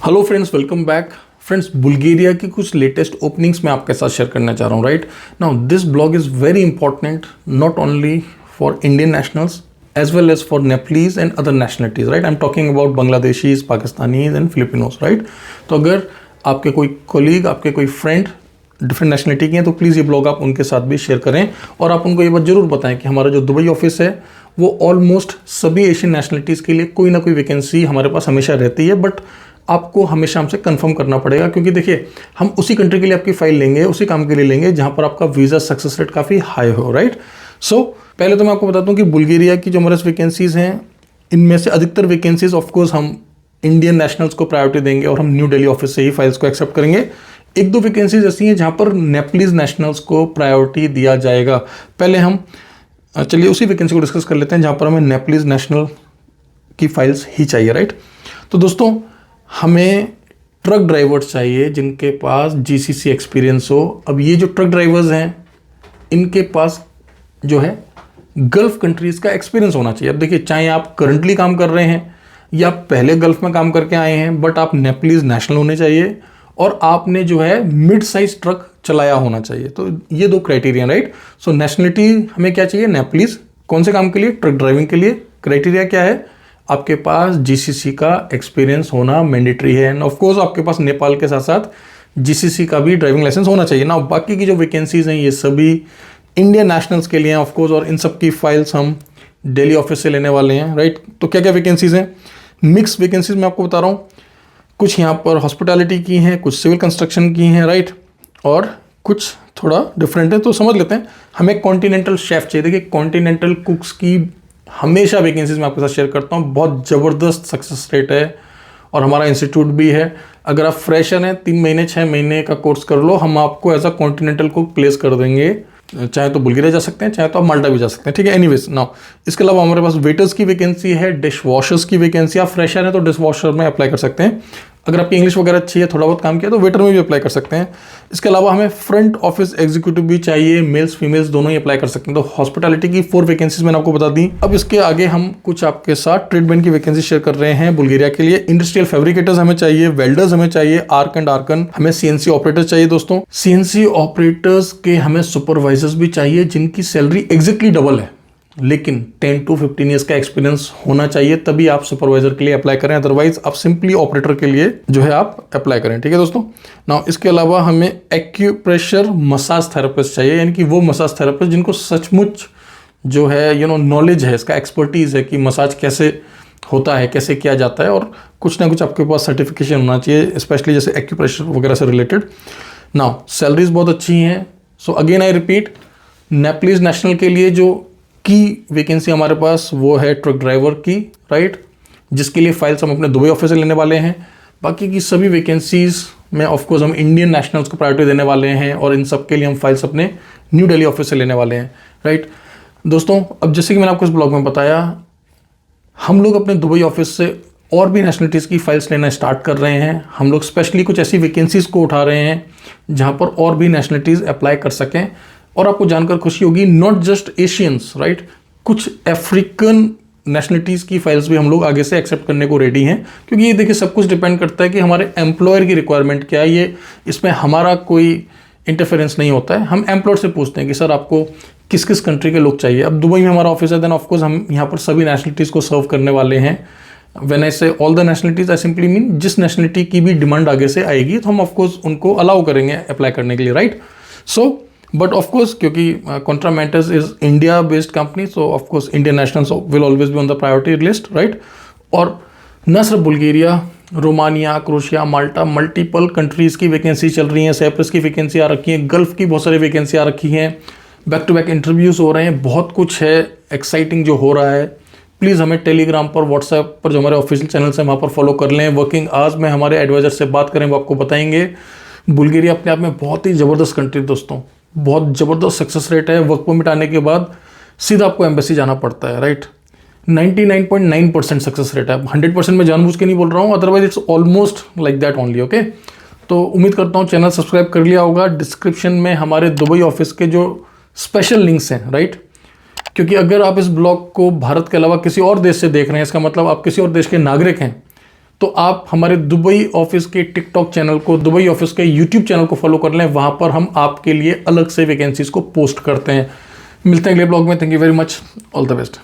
Hello friends, welcome back. Friends, Bulgaria की कुछ latest openings मैं आपके साथ शेयर करना चाह रहा हूँ। Right now this blog is very important not only for Indian nationals as well as for Nepalese and other nationalities, right? I'm talking about Bangladeshis, Pakistanis and Filipinos, right? तो अगर आपके कोई कोलीग, आपके कोई फ्रेंड डिफरेंट नेशनलिटी के हैं तो please ये ब्लॉग आप उनके साथ भी शेयर करें और आप उनको ये बात जरूर बताएं कि हमारा जो दुबई ऑफिस है वो ऑलमोस्ट सभी एशियन नेशनलिटीज़ के लिए कोई ना कोई वैकेंसी हमारे पास हमेशा रहती है, बट आपको हमेशा हमसे कंफर्म करना पड़ेगा, क्योंकि देखिए हम उसी कंट्री के लिए आपकी फाइल लेंगे, उसी काम के लिए लेंगे जहाँ पर आपका वीज़ा सक्सेस रेट काफ़ी हाई हो। राइट सो पहले तो मैं आपको बताता हूँ कि बुल्गारिया की जो हमारे वैकेंसीज़ हैं इनमें से अधिकतर वैकेंसीज ऑफकोर्स हम इंडियन नेशनल्स को प्रायोरिटी देंगे और हम न्यू दिल्ली ऑफिस से ही फाइल्स को एक्सेप्ट करेंगे। एक दो वैकेंसीज ऐसी हैं जहाँ पर नेपलीज नेशनल्स को प्रायोरिटी दिया जाएगा। पहले हम चलिए उसी वैकेंसी को डिस्कस कर लेते हैं जहाँ पर हमें नेपलीज नेशनल की फाइल्स ही चाहिए। राइट तो दोस्तों, हमें ट्रक ड्राइवर्स चाहिए जिनके पास जीसीसी एक्सपीरियंस हो। अब ये जो ट्रक ड्राइवर्स हैं इनके पास जो है गल्फ कंट्रीज़ का एक्सपीरियंस होना चाहिए। अब देखिए, चाहे आप करंटली काम कर रहे हैं या पहले गल्फ में काम करके आए हैं, बट आप नेपलीज नेशनल होने चाहिए और आपने जो है मिड साइज ट्रक चलाया होना चाहिए। तो ये दो क्राइटेरिया। राइट सो नेशनलिटी हमें क्या चाहिए? नेपलीज। कौन से काम के लिए? ट्रक ड्राइविंग के लिए। क्राइटेरिया क्या है? आपके पास जीसीसी का एक्सपीरियंस होना मैंडेटरी है एंड ऑफकोर्स आपके पास नेपाल के साथ साथ जीसीसी का भी ड्राइविंग लाइसेंस होना चाहिए ना। बाकी की जो वैकेंसीज हैं ये सभी इंडियन नेशनल्स के लिए हैं ऑफकोर्स, और इन सब की फाइल्स हम दिल्ली ऑफिस से लेने वाले हैं। राइट तो क्या क्या वैकेंसीज हैं? मिक्स वैकेंसीज मैं आपको बता रहा हूँ। कुछ यहाँ पर हॉस्पिटैलिटी की हैं, कुछ सिविल कंस्ट्रक्शन की हैं, राइट, और कुछ थोड़ा डिफरेंट है। तो समझ लेते हैं। हमें कॉन्टिनेंटल शेफ चाहिए। देखिए, कॉन्टिनेंटल कुक्स की हमेशा वैकेंसीज मैं आपके साथ शेयर करता हूँ। बहुत ज़बरदस्त सक्सेस रेट है और हमारा इंस्टीट्यूट भी है। अगर आप फ्रेशर हैं, 3 महीने 6 महीने का कोर्स कर लो, हम आपको as a continental cook place कर देंगे। चाहे तो बुल्गारिया जा सकते हैं, चाहे तो आप माल्टा भी जा सकते हैं। ठीक है, एनीवेज नाउ इसके अलावा हमारे पास वेटर्स की वैकेंसी है, डिश वॉशर्स की वैकेंसी। आप फ्रेशर हैं तो डिश वॉशर में अप्लाई कर सकते हैं। अगर आपकी इंग्लिश वगैरह अच्छी है, थोड़ा बहुत काम किया, तो वेटर में भी अप्लाई कर सकते हैं। इसके अलावा हमें फ्रंट ऑफिस एग्जीक्यूटिव भी चाहिए, मेल्स फीमेल्स दोनों ही अप्लाई कर सकते हैं। तो हॉस्पिटैलिटी की 4 वैकेंसीज मैंने आपको बता दी। अब इसके आगे हम कुछ आपके साथ ट्रेडमैन की वैकेंसी शेयर कर रहे हैं बुल्गारिया के लिए। इंडस्ट्रियल फैब्रिकेटर्स हमें चाहिए, वेल्डर्स हमें चाहिए, आर्क एंड आर्कन, हमें सीएनसी ऑपरेटर्स चाहिए। दोस्तों, सीएनसी ऑपरेटर्स के हमें सुपरवाइजर्स भी चाहिए जिनकी सैलरी एग्जैक्टली डबल है, लेकिन 10 to 15 ईयर्स का एक्सपीरियंस होना चाहिए, तभी आप सुपरवाइजर के लिए अप्लाई करें। अदरवाइज आप सिंपली ऑपरेटर के लिए जो है आप अप्लाई करें। ठीक है दोस्तों। नाउ इसके अलावा हमें एक्यूप्रेशर मसाज थेरेपिस्ट चाहिए, यानी कि वो मसाज थेरेपिस्ट जिनको सचमुच जो है नॉलेज है, इसका एक्सपर्टीज है कि मसाज कैसे होता है, कैसे किया जाता है, और कुछ ना कुछ आपके पास सर्टिफिकेशन होना चाहिए, स्पेशली जैसे एक्यूप्रेशर वगैरह से रिलेटेड। नाउ सैलरीज बहुत अच्छी हैं। So again I repeat, Nepalese national के लिए जो की वैकेंसी हमारे पास वो है ट्रक ड्राइवर की, राइट, जिसके लिए फाइल्स हम अपने दुबई ऑफिस से लेने वाले हैं। बाकी की सभी वैकेंसीज में ऑफकोर्स हम इंडियन नेशनल्स को प्रायोरिटी देने वाले हैं और इन सब के लिए हम फाइल्स अपने न्यू दिल्ली ऑफिस से लेने वाले हैं। राइट दोस्तों, अब जैसे कि मैंने आपको इस ब्लॉग में बताया, हम लोग अपने दुबई ऑफिस से और भी नेशनलिटीज़ की फाइल्स लेना स्टार्ट कर रहे हैं। हम लोग स्पेशली कुछ ऐसी वैकेंसीज को उठा रहे हैं जहाँ पर और भी नेशनलिटीज़ अप्लाई कर सकें। और आपको जानकर खुशी होगी, नॉट जस्ट एशियंस, राइट, कुछ अफ्रीकन नेशनलिटीज़ की फाइल्स भी हम लोग आगे से एक्सेप्ट करने को रेडी हैं, क्योंकि ये देखिए सब कुछ डिपेंड करता है कि हमारे एम्प्लॉयर की रिक्वायरमेंट क्या है। ये इसमें हमारा कोई इंटरफेरेंस नहीं होता है। हम एम्प्लॉयर से पूछते हैं कि सर आपको किस किस कंट्री के लोग चाहिए। अब दुबई में हमारा ऑफिस है, देन ऑफकोर्स हम यहाँ पर सभी नेशनलिटीज़ को सर्व करने वाले हैं। व्हेन आई से all the nationalities, I simply mean जिस नेशनलिटी की भी डिमांड आगे से आएगी तो हम ऑफकोर्स उनको अलाउ करेंगे अप्लाई करने के लिए। राइट सो बट ऑफकोर्स क्योंकि Contra mentors is India based company, so of course Indian nationals will always be on the priority list. Right और न सिर्फ बुल्गारिया, रोमानिया, क्रोशिया, माल्टा, मल्टीपल कंट्रीज़ की वैकेंसी चल रही हैं। साइप्रस की वैकेंसी आ रखी है, गल्फ की बहुत सारी वैकेंसी आ रखी हैं, बैक टू बैक इंटरव्यूज़ हो रहे हैं, बहुत कुछ है एक्साइटिंग जो हो रहा है। प्लीज़ हमें टेलीग्राम पर, व्हाट्सएप पर जो हमारे ऑफिशियल चैनल्स हैं वहाँ पर फॉलो कर लें। वर्किंग आवर्स में हमारे एडवाइजर से बात करें, वो आपको बताएंगे। बुल्गारिया अपने आप में बहुत ही ज़बरदस्त कंट्री दोस्तों, बहुत ज़बरदस्त सक्सेस रेट है। वर्क परमिट आने के बाद सीधा आपको एम्बेसी जाना पड़ता है। राइट 99.9% सक्सेस रेट है। 100% में जानबूझ के नहीं बोल रहा हूँ, otherwise it's almost like that only. Okay, तो उम्मीद करता हूँ चैनल सब्सक्राइब कर लिया होगा। डिस्क्रिप्शन में हमारे दुबई ऑफिस के जो स्पेशल लिंक्स हैं, राइट, क्योंकि अगर आप इस ब्लॉग को भारत के अलावा किसी और देश से देख रहे हैं, इसका मतलब आप किसी और देश के नागरिक हैं, तो आप हमारे दुबई ऑफिस के टिकटॉक चैनल को, दुबई ऑफिस के यूट्यूब चैनल को फॉलो कर लें, वहाँ पर हम आपके लिए अलग से वैकेंसीज को पोस्ट करते हैं। मिलते हैं अगले ब्लॉग में। Thank you very much, all the best.